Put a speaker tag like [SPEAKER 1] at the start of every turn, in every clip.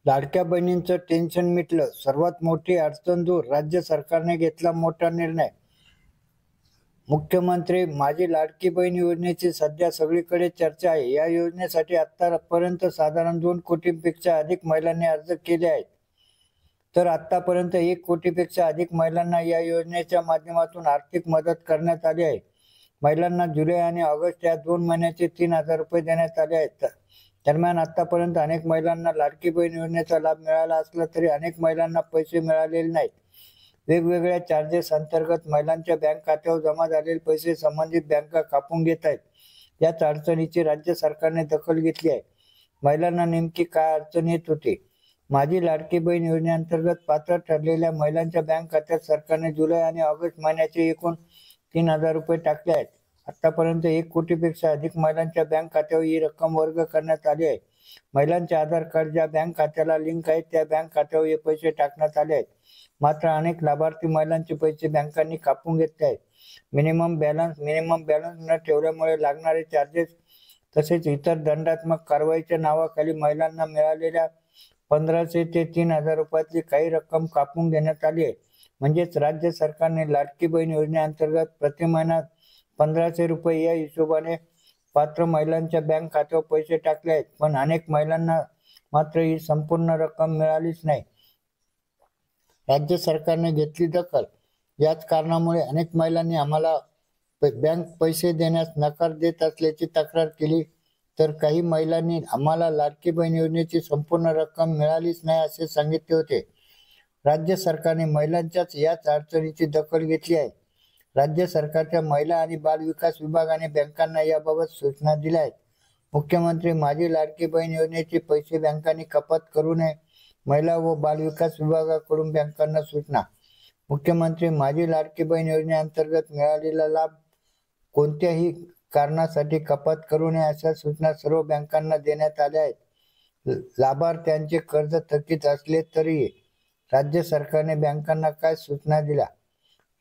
[SPEAKER 1] लाडक्या बहिणींचं टेन्शन मिटलं, सर्वात मोठी अडचण दूर, राज्य सरकारने घेतला मोठा निर्णय. मुख्यमंत्री माझी लाडकी बहीण योजनेची सध्या सगळीकडे चर्चा आहे. या योजनेसाठी आतापर्यंत साधारण 2 कोटींपेक्षा अधिक महिलांनी अर्ज केले आहेत. तर आतापर्यंत 1 कोटीपेक्षा अधिक महिलांना या योजनेच्या माध्यमातून आर्थिक मदत करण्यात आली आहे. महिलांना जुलै आणि ऑगस्ट या 2 महिन्याचे 3,000 रुपये देण्यात आले आहेत. दरम्यान आतापर्यंत अनेक महिलांना लाडकी बहीण योजनेचा लाभ मिळाला असला तरी अनेक महिलांना पैसे मिळालेले नाहीत. वेगवेगळ्या चार्जेस अंतर्गत महिलांच्या बँक खात्यावर जमा झालेले पैसे संबंधित बँका कापून घेत आहेत. याच अडचणीची राज्य सरकारने दखल घेतली आहे. महिलांना नेमकी काय अडचण येत होती? माझी लाडकी बहीण योजनेअंतर्गत पात्र ठरलेल्या महिलांच्या बँक खात्यात सरकारने जुलै आणि ऑगस्ट महिन्याचे एकूण 3,000 रुपये टाकले आहेत. आतापर्यंत 1 कोटीपेक्षा अधिक महिलांच्या बँक खात्यावर ही रक्कम वर्ग करण्यात आली आहे. महिलांचे आधार कार्ड ज्या बँक खात्याला लिंक आहे त्या बँक खात्यावर हे पैसे टाकण्यात आले आहेत. मात्र अनेक लाभार्थी महिलांचे पैसे बँकांनी कापून घेतले आहेत. मिनिमम बॅलन्स न ठेवल्यामुळे लागणारे चार्जेस तसेच इतर दंडात्मक कारवाईच्या नावाखाली महिलांना मिळालेल्या 1,500 ते 3,000 रुपयातली काही रक्कम कापून घेण्यात आली आहे. म्हणजेच राज्य सरकारने लाडकी बहीण योजनेअंतर्गत प्रति महिना 1,500 रुपये या हिशोबाने पात्र महिलांच्या बँक खात्यावर पैसे टाकले आहेत. पण अनेक महिलांना मात्र ही संपूर्ण रक्कम मिळालीच नाही. राज्य सरकारने घेतली दखल. याच कारणामुळे अनेक महिलांनी आम्हाला बँक पैसे देण्यास नकार देत असल्याची तक्रार केली. तर काही महिलांनी आम्हाला लाडकी बहीण योजनेची संपूर्ण रक्कम मिळालीच नाही असे सांगितले होते. राज्य सरकारने महिलांच्याच याच अडचणीची दखल घेतली आहे. राज्य सरकारच्या महिला आणि बाल विकास विभागाने बँकांना याबाबत सूचना दिल्या आहेत. मुख्यमंत्री माझी लाडकी बहीण योजनेचे पैसे बँकांनी कपात करू नये. महिला व बाल विकास विभागाकडून बँकांना सूचना. मुख्यमंत्री माझी लाडकी बहीण योजनेअंतर्गत मिळालेला लाभ कोणत्याही कारणासाठी कपात करू नये अशा सूचना सर्व बँकांना देण्यात आल्या आहेत. लाभार्थ्यांचे कर्ज थकीत असले तरी राज्य सरकारने बँकांना काय सूचना दिल्या?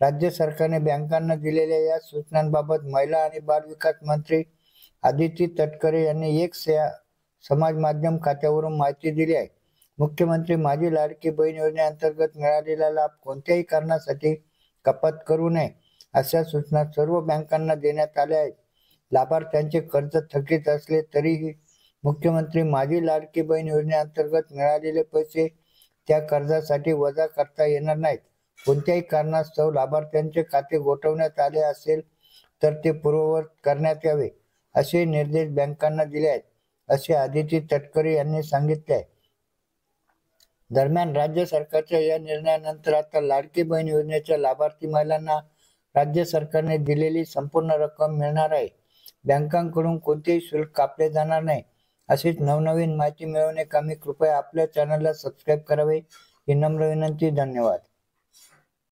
[SPEAKER 1] राज्य सरकारने बँकांना दिलेल्या या सूचनांबाबत महिला आणि बाल विकास मंत्री आदिती तटकरे यांनी एक समाज माध्यम खात्यावरून माहिती दिली आहे. मुख्यमंत्री माझी लाडकी बहीण योजनेअंतर्गत मिळालेला लाभ कोणत्याही कारणासाठी कपात करू नये अशा सूचना सर्व बँकांना देण्यात आल्या आहेत. लाभार्थ्यांचे कर्ज थकीत असले तरीही मुख्यमंत्री माझी लाडकी बहीण योजनेअंतर्गत मिळालेले पैसे त्या कर्जासाठी वजा करता येणार नाहीत. कोणत्याही कारणास्तव लाभार्थ्यांचे खाते गोठवण्यात आले असेल तर ते पूर्ववत करण्यात यावे असे निर्देश बँकांना दिले आहेत, असे आदिती तटकरे यांनी सांगितले आहे. दरम्यान राज्य सरकारच्या या निर्णयानंतर आता लाडकी बहीण योजनेच्या लाभार्थी महिलांना राज्य सरकारने दिलेली संपूर्ण रक्कम मिळणार आहे. बँकांकडून कोणतेही शुल्क कापले जाणार नाही. अशीच नवनवीन माहिती मिळवण्याकरता कृपया आपल्या चॅनलला सबस्क्राईब करावे ही नम्र विनंती. धन्यवाद.